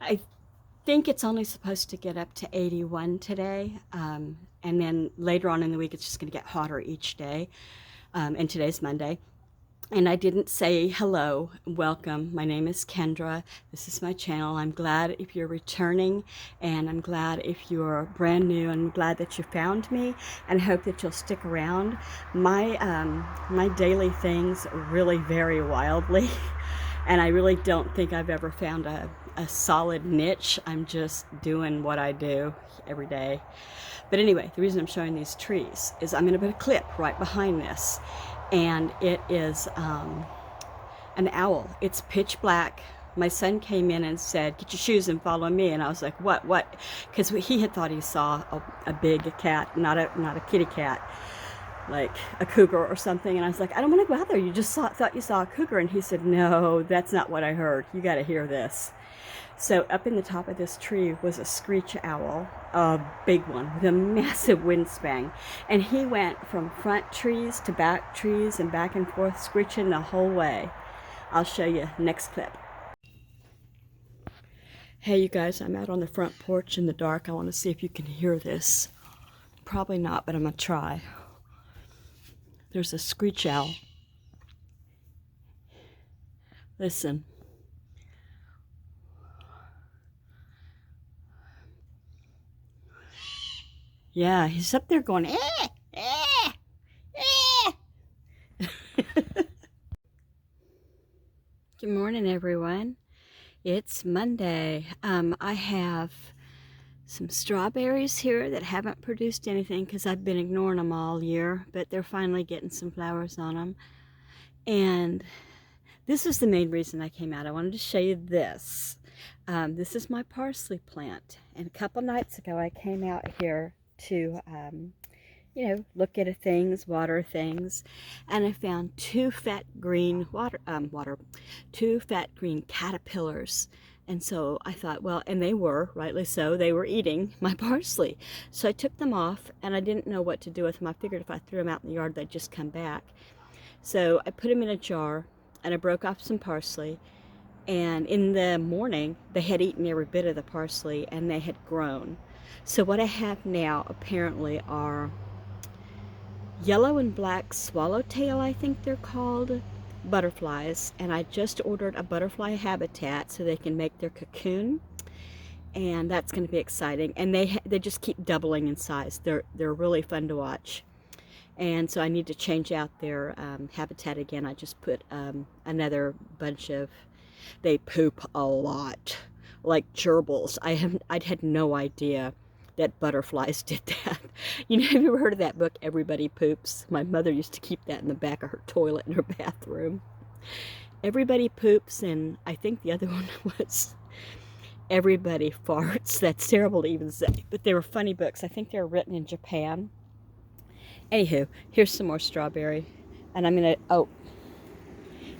I think it's only supposed to get up to 81 today. And then later on in the week, it's just going to get hotter each day. And today's Monday. And I didn't say hello, welcome. My name is Kendra. This is my channel. I'm glad if you're returning, and I'm glad if you're brand new. I'm glad that you found me, and I hope that you'll stick around. My daily things really vary wildly, and I really don't think I've ever found a solid niche. I'm just doing what I do every day. But anyway, the reason I'm showing these trees is I'm going to put a clip right behind this. And it is an owl. It's pitch black. My son came in and said, "Get your shoes and follow me." And I was like, what? Because he had thought he saw a big cat, not a kitty cat, like a cougar or something. And I was like, "I don't want to go out there. You just thought you saw a cougar." And he said, "No, that's not what I heard. You got to hear this." So up in the top of this tree was a screech owl, a big one with a massive wingspan. And he went from front trees to back trees and back and forth, screeching the whole way. I'll show you next clip. Hey you guys, I'm out on the front porch in the dark. I want to see if you can hear this. Probably not, but I'm going to try. There's a screech owl. Listen. Yeah, he's up there going, eh, eh, eh. Good morning, everyone. It's Monday. I have some strawberries here that haven't produced anything because I've been ignoring them all year, but they're finally getting some flowers on them. And this is the main reason I came out. I wanted to show you this. This is my parsley plant. And a couple nights ago, I came out here to, look at things, water things, and I found two fat green caterpillars. And so I thought, well, and they were, rightly so, they were eating my parsley. So I took them off, and I didn't know what to do with them. I figured if I threw them out in the yard, they'd just come back. So I put them in a jar, and I broke off some parsley. And in the morning, they had eaten every bit of the parsley, and they had grown. So what I have now apparently are yellow and black swallowtail, I think they're called, butterflies. And I just ordered a butterfly habitat so they can make their cocoon. And that's going to be exciting. And they just keep doubling in size. They're really fun to watch. And so I need to change out their habitat again. I just put another bunch of, they poop a lot, like gerbils. I'd had no idea that butterflies did that. You know, have you ever heard of that book, Everybody Poops? My mother used to keep that in the back of her toilet in her bathroom. Everybody Poops, and I think the other one was Everybody Farts. That's terrible to even say, but they were funny books. I think they were written in Japan. Anywho, here's some more strawberry. And I'm gonna,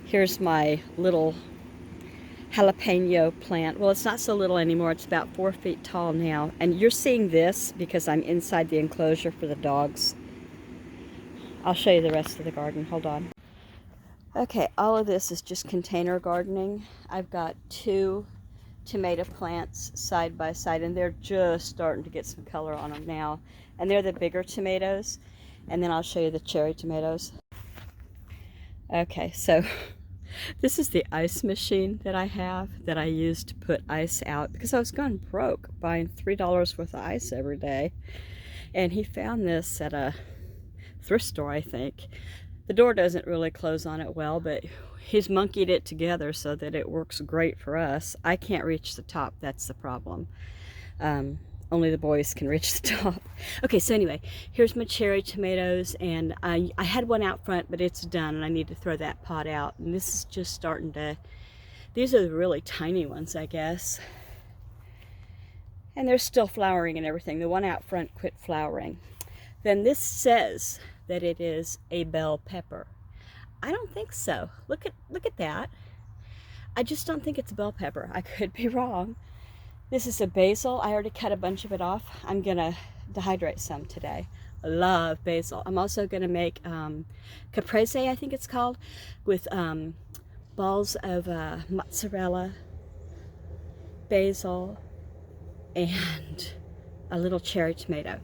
here's my little jalapeno plant. Well, it's not so little anymore. It's about 4 feet tall now. And you're seeing this because I'm inside the enclosure for the dogs. I'll show you the rest of the garden. Hold on. Okay, all of this is just container gardening. I've got 2 tomato plants side by side, and they're just starting to get some color on them now. And they're the bigger tomatoes. And then I'll show you the cherry tomatoes. Okay, so this is the ice machine that I have that I use to put ice out because I was going broke buying $3 worth of ice every day. And he found this at a thrift store, I think. The door doesn't really close on it well, but he's monkeyed it together so that it works great for us. I can't reach the top, that's the problem. Only the boys can reach the top. Okay, so anyway, here's my cherry tomatoes, and I had one out front, but it's done, and I need to throw that pot out. And this is just starting to, these are the really tiny ones, I guess. And they're still flowering and everything. The one out front quit flowering. Then this says that it is a bell pepper. I don't think so. Look at that. I just don't think it's a bell pepper. I could be wrong. This is a basil. I already cut a bunch of it off. I'm gonna dehydrate some today. I love basil. I'm also gonna make caprese, I think it's called, with balls of mozzarella basil, and a little cherry tomato.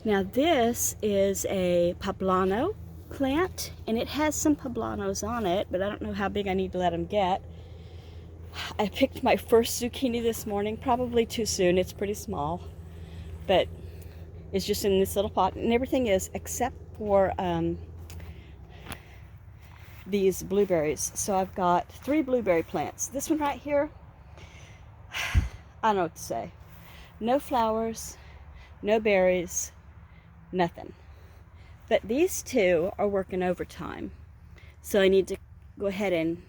Now this is a poblano plant, and it has some poblanos on it, but I don't know how big I need to let them get. I picked my first zucchini this morning, probably too soon. It's pretty small, but it's just in this little pot, and everything is except for these blueberries. So I've got 3 blueberry plants. This one right here, I don't know what to say. No flowers, no berries, nothing. But these 2 are working overtime. So I need to go ahead and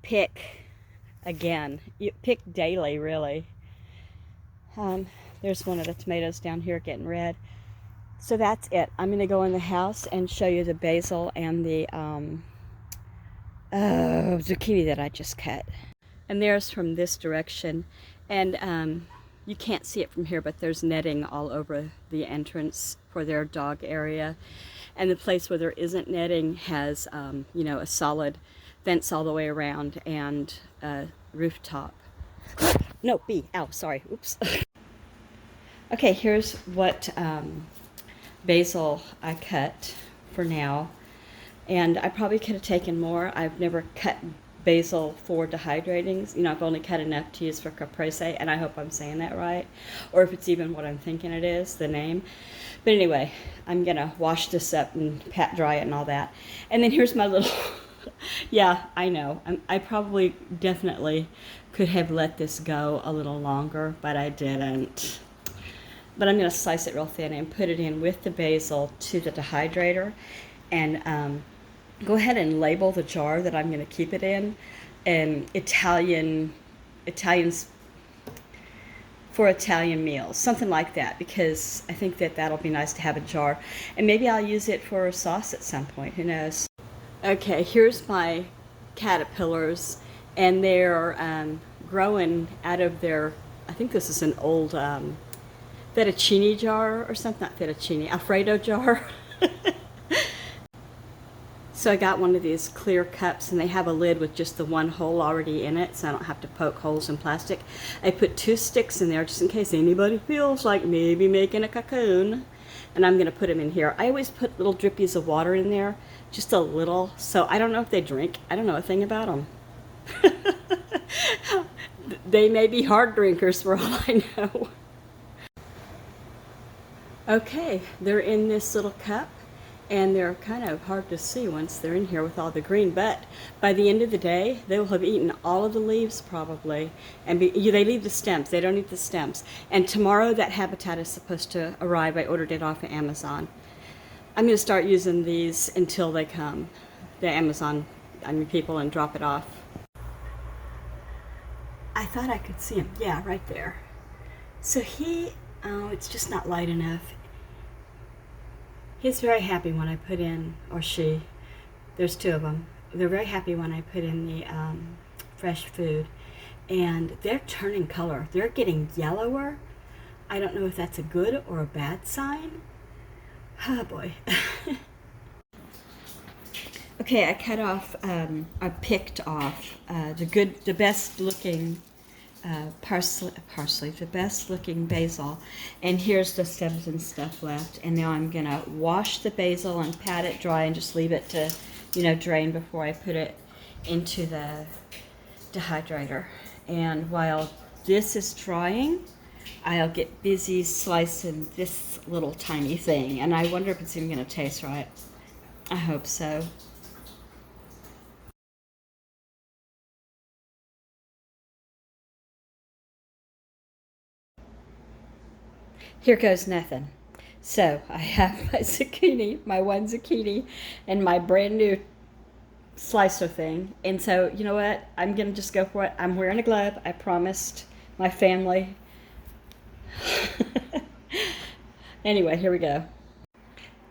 pick again. You pick daily, really. There's one of the tomatoes down here getting red. So that's it. I'm going to go in the house and show you the basil and the zucchini that I just cut. And there's from this direction. And you can't see it from here, but there's netting all over the entrance for their dog area. And the place where there isn't netting has, you know, a solid fence all the way around and a rooftop. No, B. Ow, sorry. Oops. Okay, here's what basil I cut for now. And I probably could have taken more. I've never cut basil for dehydrating. You know, I've only cut enough to use for caprese, and I hope I'm saying that right, or if it's even what I'm thinking it is, the name. But anyway, I'm gonna wash this up and pat dry it and all that. And then here's my little, yeah, I know, I probably definitely could have let this go a little longer, but I didn't. But I'm gonna slice it real thin and put it in with the basil to the dehydrator, and go ahead and label the jar that I'm going to keep it in, and Italians for Italian meals, something like that, because I think that that'll be nice to have a jar, and maybe I'll use it for a sauce at some point, who knows. Okay, here's my caterpillars, and they're growing out of their, I think this is an old fettuccine jar or something, not fettuccine, Alfredo jar. So I got one of these clear cups, and they have a lid with just the one hole already in it, so I don't have to poke holes in plastic. I put 2 sticks in there just in case anybody feels like maybe making a cocoon. And I'm gonna put them in here. I always put little drippies of water in there, just a little, so I don't know if they drink. I don't know a thing about them. They may be hard drinkers for all I know. Okay, they're in this little cup. And they're kind of hard to see once they're in here with all the green, but by the end of the day, they will have eaten all of the leaves probably, and they leave the stems, they don't eat the stems. And tomorrow that habitat is supposed to arrive. I ordered it off of Amazon. I'm going to start using these until they come, the Amazon people, and drop it off. I thought I could see him, yeah, right there. So it's just not light enough. He's very happy when I put in, or she, there's 2 of them, they're very happy when I put in the fresh food, and they're turning color. They're getting yellower. I don't know if that's a good or a bad sign. Oh boy. Okay, I cut off, I picked off the best looking parsley, the best looking basil, and here's the stems and stuff left. And now I'm gonna wash the basil and pat it dry and just leave it to, you know, drain before I put it into the dehydrator. And while this is drying, I'll get busy slicing this little tiny thing, and I wonder if it's even gonna taste right. I hope so. Here goes nothing. So I have my zucchini, my 1 zucchini, and my brand new slicer thing. And so, you know what? I'm going to just go for it. I'm wearing a glove. I promised my family. Anyway, here we go.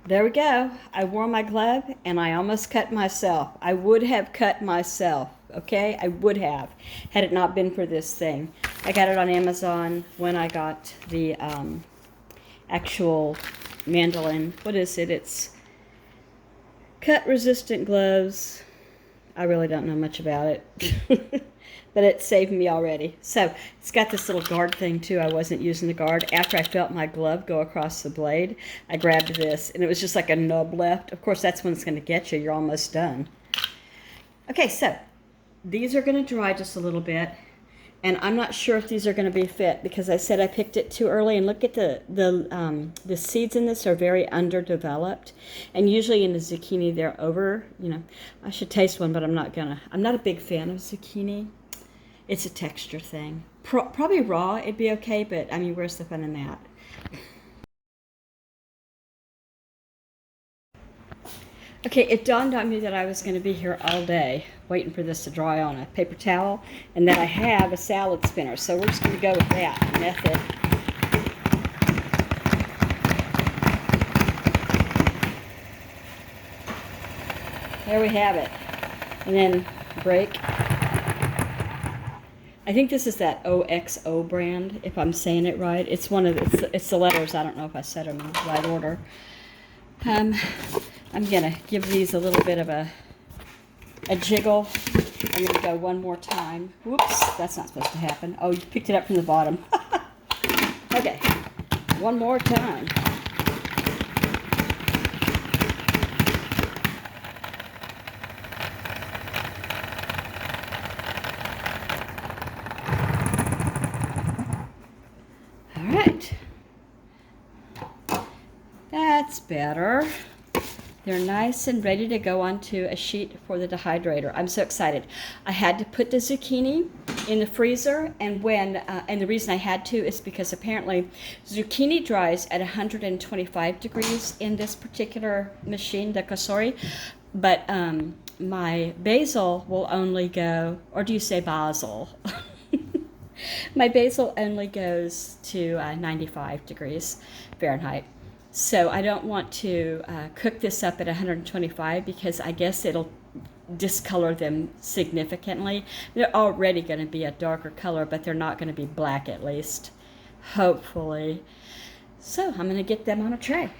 There we go. I wore my glove, and I almost cut myself. I would have cut myself, okay? I would have, had it not been for this thing. I got it on Amazon when I got the actual mandolin. What is it? It's cut resistant gloves. I really don't know much about it. but it saved me already. So it's got this little guard thing too. I wasn't using the guard. After I felt my glove go across the blade, I grabbed this, and it was just like a nub left. Of course, that's when it's going to get you. You're almost done. Okay, so these are going to dry just a little bit. And I'm not sure if these are going to be fit because I said I picked it too early. And look at the seeds in this are very underdeveloped. And usually in the zucchini they're over. You know, I should taste one, but I'm not gonna. I'm not a big fan of zucchini. It's a texture thing. Probably raw it'd be okay, but I mean, where's the fun in that? Okay, it dawned on me that I was going to be here all day waiting for this to dry on a paper towel, and that I have a salad spinner, so we're just going to go with that method. There we have it. And then break. I think this is that OXO brand, if I'm saying it right. It's one of it's the letters. I don't know if I said them in the right order. I'm going to give these a little bit of a jiggle. I'm going to go one more time. Whoops, that's not supposed to happen. Oh, you picked it up from the bottom. Okay, one more time. All right. That's better. They're nice and ready to go onto a sheet for the dehydrator. I'm so excited. I had to put the zucchini in the freezer, and and the reason I had to is because apparently zucchini dries at 125 degrees in this particular machine, the Cosori, but my basil will only go, or do you say basil? My basil only goes to 95 degrees Fahrenheit. So I don't want to cook this up at 125 because I guess it'll discolor them significantly. They're already going to be a darker color, but they're not going to be black at least, hopefully. So I'm going to get them on a tray.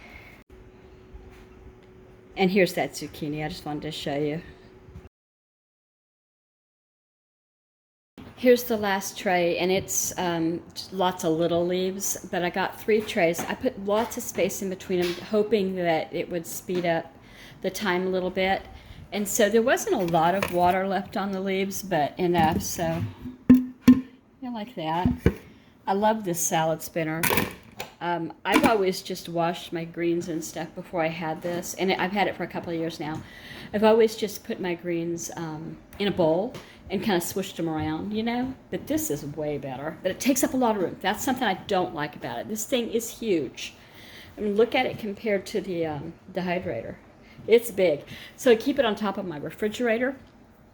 And here's that zucchini. I just wanted to show you. Here's the last tray, and it's lots of little leaves, but I got 3 trays. I put lots of space in between them, hoping that it would speed up the time a little bit. And so there wasn't a lot of water left on the leaves, but enough, so yeah, like that. I love this salad spinner. I've always just washed my greens and stuff before I had this, and I've had it for a couple of years now. I've always just put my greens in a bowl and kind of swished them around, you know? But this is way better. But it takes up a lot of room. That's something I don't like about it. This thing is huge. I mean, look at it compared to the dehydrator. It's big. So I keep it on top of my refrigerator,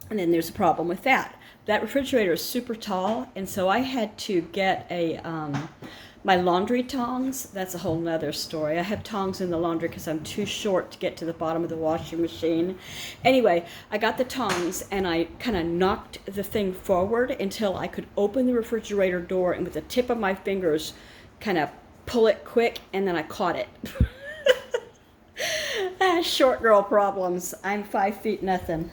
and then there's a problem with that. That refrigerator is super tall, and so I had to get my laundry tongs. That's a whole nother story. I have tongs in the laundry because I'm too short to get to the bottom of the washing machine. Anyway, I got the tongs and I kind of knocked the thing forward until I could open the refrigerator door, and with the tip of my fingers kind of pull it quick, and then I caught it. Short girl problems. I'm 5 feet nothing.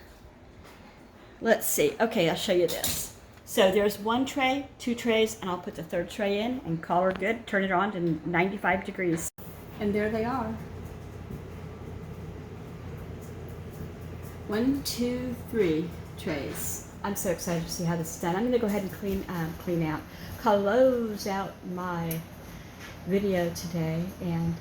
Let's see. Okay, I'll show you this. So there's 1 tray, 2 trays, and I'll put the 3rd tray in and call her good. Turn it on to 95 degrees. And there they are. 1, 2, 3 trays. I'm so excited to see how this is done. I'm going to go ahead and close out my video today. And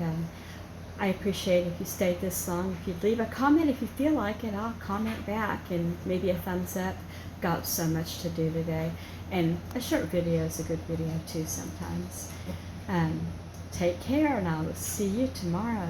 I appreciate if you stayed this long. If you'd leave a comment, if you feel like it, I'll comment back, and maybe a thumbs up. Got so much to do today, and a short video is a good video too sometimes. Take care, and I will see you tomorrow.